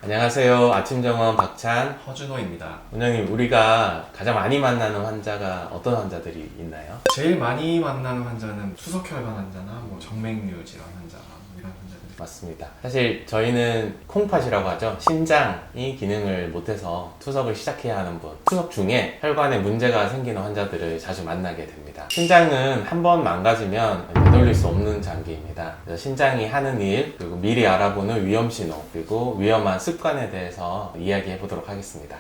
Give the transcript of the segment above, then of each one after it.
안녕하세요. 아침정원 박찬 허준호입니다. 원장님, 우리가 가장 많이 만나는 환자가 어떤 환자들이 있나요? 제일 많이 만나는 환자는 투석혈관 환자나 정맥류 질환 환자 이런 환자들. 맞습니다. 사실 저희는 콩팥이라고 하죠. 신장이 기능을 못해서 투석을 시작해야 하는 분, 투석 중에 혈관에 문제가 생기는 환자들을 자주 만나게 됩니다. 신장은 한번 망가지면 되돌릴 수 없는 장기입니다. 그래서 신장이 하는 일, 그리고 미리 알아보는 위험 신호, 그리고 위험한 습관에 대해서 이야기해 보도록 하겠습니다.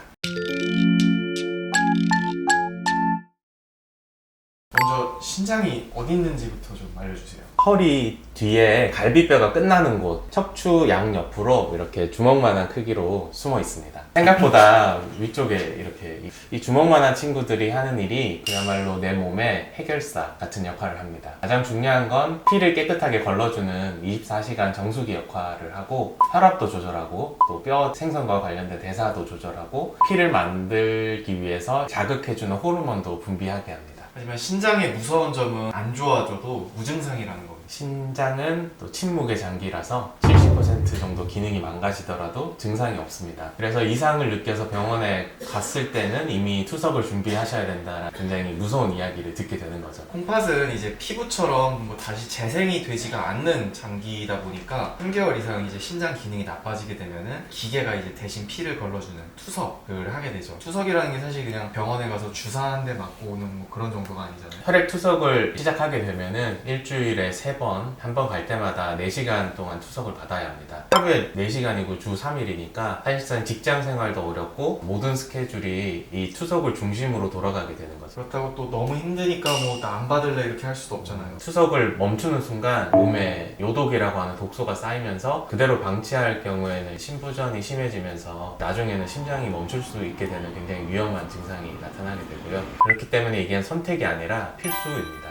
먼저 신장이 어디 있는지부터 좀 알려주세요. 허리 뒤에 갈비뼈가 끝나는 곳, 척추 양옆으로 이렇게 주먹만한 크기로 숨어 있습니다. 생각보다 위쪽에 이렇게 이 주먹만한 친구들이 하는 일이 그야말로 내 몸의 해결사 같은 역할을 합니다. 가장 중요한 건 피를 깨끗하게 걸러주는 24시간 정수기 역할을 하고, 혈압도 조절하고, 또 뼈 생성과 관련된 대사도 조절하고, 피를 만들기 위해서 자극해주는 호르몬도 분비하게 합니다. 하지만 신장의 무서운 점은 안 좋아져도 무증상이라는 겁니다. 신장은 또 침묵의 장기라서 70% 정도 기능이 망가지더라도 증상이 없습니다. 그래서 이상을 느껴서 병원에 갔을 때는 이미 투석을 준비하셔야 된다는 굉장히 무서운 이야기를 듣게 되는 거죠. 콩팥은 이제 피부처럼 다시 재생이 되지가 않는 장기이다 보니까 3개월 이상 이제 신장 기능이 나빠지게 되면은 기계가 이제 대신 피를 걸러주는 투석을 하게 되죠. 투석이라는 게 사실 그냥 병원에 가서 주사 한 대 맞고 오는 그런 정도가 아니잖아요. 혈액 투석을 시작하게 되면은 일주일에 3번, 한 번 갈 때마다 4시간 동안 투석을 받아야 합니다. 하루에 4시간이고 주 3일이니까 사실상 직장 생활도 어렵고 모든 스케줄이 이 투석을 중심으로 돌아가게 되는 거죠. 그렇다고 또 너무 힘드니까 나 안 받을래 이렇게 할 수도 없잖아요. 투석을 멈추는 순간 몸에 요독이라고 하는 독소가 쌓이면서 그대로 방치할 경우에는 심부전이 심해지면서 나중에는 심장이 멈출 수 있게 되는 굉장히 위험한 증상이 나타나게 되고요. 그렇기 때문에 이게 선택이 아니라 필수입니다.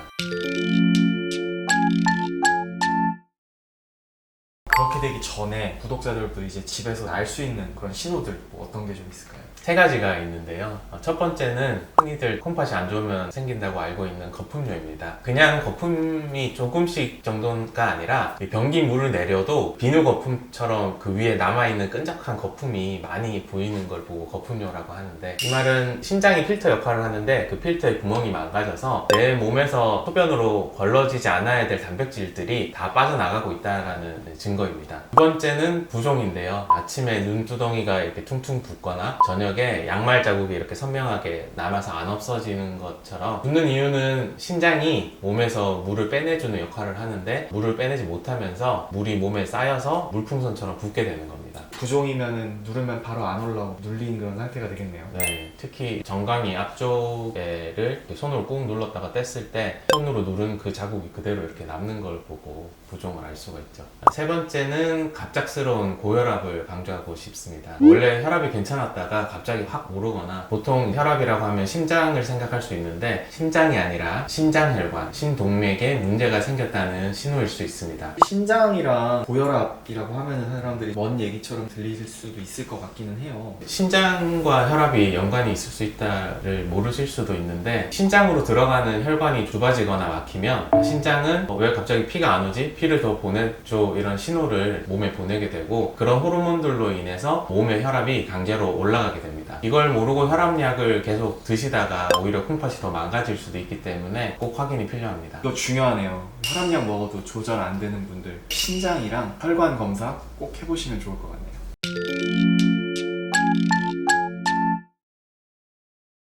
그렇게 되기 전에 구독자들도 이제 집에서 알 수 있는 그런 신호들 어떤 게 좀 있을까요? 3가지가 있는데요. 첫 번째는 흔히들 콩팥이 안 좋으면 생긴다고 알고 있는 거품료입니다. 그냥 거품이 조금씩 정도가 아니라 변기 물을 내려도 비누 거품처럼 그 위에 남아있는 끈적한 거품이 많이 보이는 걸 보고 거품료라고 하는데, 이 말은 신장이 필터 역할을 하는데 그 필터의 구멍이 망가져서 내 몸에서 소변으로 걸러지지 않아야 될 단백질들이 다 빠져나가고 있다는 증거입니다. 두 번째는 부종인데요. 아침에 눈두덩이가 이렇게 퉁퉁 붓거나 저녁에 양말 자국이 이렇게 선명하게 남아서 안 없어지는 것처럼 붓는 이유는 신장이 몸에서 물을 빼내주는 역할을 하는데 물을 빼내지 못하면서 물이 몸에 쌓여서 물풍선처럼 붓게 되는 겁니다. 부종이면은 누르면 바로 안 올라오고 눌린 그런 상태가 되겠네요. 네, 특히 정강이 앞쪽에를 손으로 꾹 눌렀다가 뗐을 때 손으로 누른 그 자국이 그대로 이렇게 남는 걸 보고 부종을 알 수가 있죠. 세 번째는 갑작스러운 고혈압을 강조하고 싶습니다. 원래 혈압이 괜찮았다가 갑자기 확 오르거나, 보통 혈압이라고 하면 심장을 생각할 수 있는데 심장이 아니라 신장혈관, 신동맥에 문제가 생겼다는 신호일 수 있습니다. 신장이랑 고혈압이라고 하면은 사람들이 먼 얘기처럼 들릴 수도 있을 것 같기는 해요. 신장과 혈압이 연관이 있을 수 있다를 모르실 수도 있는데, 신장으로 들어가는 혈관이 좁아지거나 막히면 신장은 왜 갑자기 피가 안 오지? 피를 더 보내줘, 이런 신호를 몸에 보내게 되고, 그런 호르몬들로 인해서 몸의 혈압이 강제로 올라가게 됩니다. 이걸 모르고 혈압약을 계속 드시다가 오히려 콩팥이 더 망가질 수도 있기 때문에 꼭 확인이 필요합니다. 이거 중요하네요. 혈압약 먹어도 조절 안 되는 분들 신장이랑 혈관 검사 꼭 해보시면 좋을 것 같네요.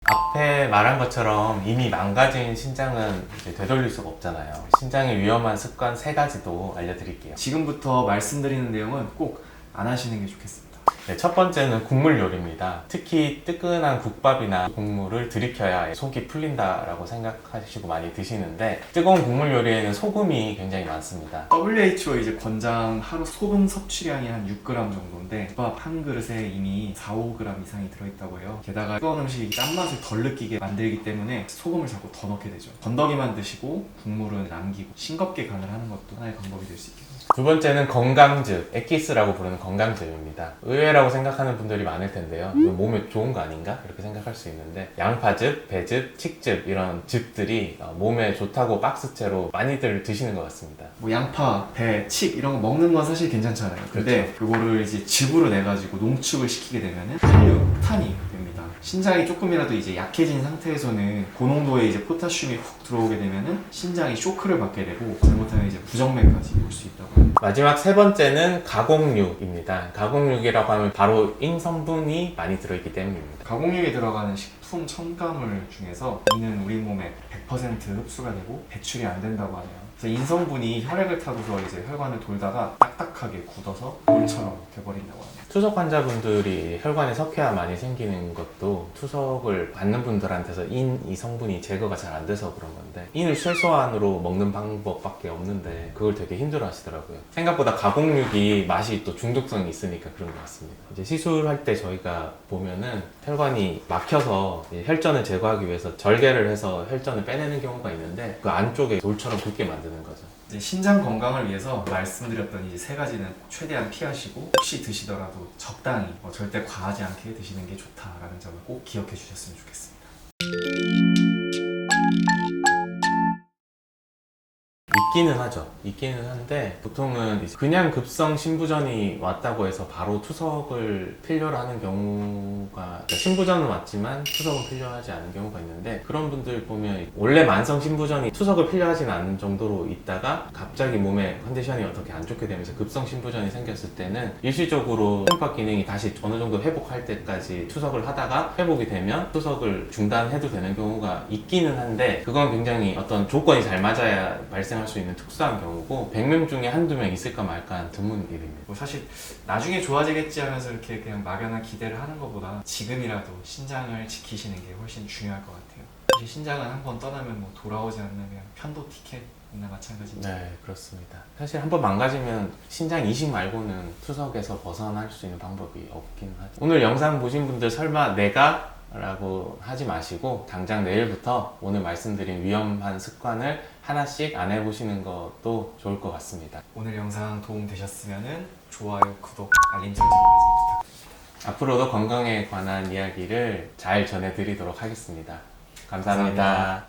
앞에 말한 것처럼 이미 망가진 신장은 이제 되돌릴 수가 없잖아요. 신장의 위험한 습관 3가지도 알려드릴게요. 지금부터 말씀드리는 내용은 꼭 안 하시는 게 좋겠습니다. 네, 첫 번째는 국물 요리입니다. 특히 뜨끈한 국밥이나 국물을 들이켜야 속이 풀린다라고 생각하시고 많이 드시는데, 뜨거운 국물 요리에는 소금이 굉장히 많습니다. WHO 이제 권장 하루 소금 섭취량이 한 6g 정도인데 국밥 한 그릇에 이미 4-5g 이상이 들어있다고 해요. 게다가 뜨거운 음식이 짠맛을 덜 느끼게 만들기 때문에 소금을 자꾸 더 넣게 되죠. 건더기만 드시고 국물은 남기고 싱겁게 간을 하는 것도 하나의 방법이 될 수 있겠네요. 두 번째는 건강즙, 엑기스라고 부르는 건강즙입니다. 의외로 의외라고 생각하는 분들이 많을 텐데요. 이거 몸에 좋은 거 아닌가? 이렇게 생각할 수 있는데 양파즙, 배즙, 칡즙 이런 즙들이 몸에 좋다고 박스째로 많이들 드시는 것 같습니다. 뭐 양파, 배, 칡 이런 거 먹는 건 사실 괜찮잖아요. 근데 그거를 이제 즙으로 내가지고 농축을 시키게 되면은 혈육탄이 됩니다. 신장이 조금이라도 이제 약해진 상태에서는 고농도의 이제 포타슘이 훅 들어오게 되면은 신장이 쇼크를 받게 되고 잘못하면 이제 부정맥까지 올 수 있다고 합니다. 마지막 세 번째는 가공육입니다. 가공육이라고 하면 바로 인성분이 많이 들어있기 때문입니다. 가공육에 들어가는 식품 첨가물 중에서 이는 우리 몸에 100% 흡수가 되고 배출이 안 된다고 하네요. 그래서 인성분이 혈액을 타고서 이제 혈관을 돌다가 딱딱하게 굳어서 돌처럼 돼버린다고 합니다. 투석 환자분들이 혈관에 석회가 많이 생기는 것도 투석을 받는 분들한테서 이 성분이 제거가 잘 안 돼서 그런 건데 인을 최소한으로 먹는 방법밖에 없는데 그걸 되게 힘들어 하시더라고요. 생각보다 가공육이 맛이 또 중독성이 있으니까 그런 것 같습니다. 이제 시술할 때 저희가 보면은 혈관이 막혀서 혈전을 제거하기 위해서 절개를 해서 혈전을 빼내는 경우가 있는데 그 안쪽에 돌처럼 굳게 만드는 거죠. 이제 신장 건강을 위해서 말씀드렸던 이제 세 가지는 최대한 피하시고 혹시 드시더라도 적당히 절대 과하지 않게 드시는 게 좋다라는 점을 꼭 기억해 주셨으면 좋겠습니다. 있기는 하죠. 있기는 한데 보통은 이제 그냥 급성 신부전이 왔다고 해서 바로 투석을 필요로 하는 경우가 그러니까 신부전은 왔지만 투석은 필요하지 않은 경우가 있는데 그런 분들 보면 원래 만성 신부전이 투석을 필요하지는 않은 정도로 있다가 갑자기 몸의 컨디션이 어떻게 안 좋게 되면서 급성 신부전이 생겼을 때는 일시적으로 혈관 기능이 다시 어느 정도 회복할 때까지 투석을 하다가 회복이 되면 투석을 중단해도 되는 경우가 있기는 한데 그건 굉장히 어떤 조건이 잘 맞아야 발생할 수 있는 특수한 경우고 100명 중에 한두 명 있을까 말까 드문 일입니다. 뭐 사실 나중에 좋아지겠지 하면서 이렇게 그냥 막연한 기대를 하는 것보다 지금이라도 신장을 지키시는 게 훨씬 중요할 것 같아요. 사실 신장은 한번 떠나면 뭐 돌아오지 않는 그냥 편도 티켓이나 마찬가지입니다. 네, 그렇습니다. 사실 한번 망가지면 신장 이식 말고는 투석에서 벗어날 수 있는 방법이 없긴 하죠. 오늘 영상 보신 분들 설마 내가? 라고 하지 마시고 당장 내일부터 오늘 말씀드린 위험한 습관을 하나씩 안 해보시는 것도 좋을 것 같습니다. 오늘 영상 도움 되셨으면 좋아요, 구독, 알림 설정까지 부탁드립니다. 앞으로도 건강에 관한 이야기를 잘 전해드리도록 하겠습니다. 감사합니다.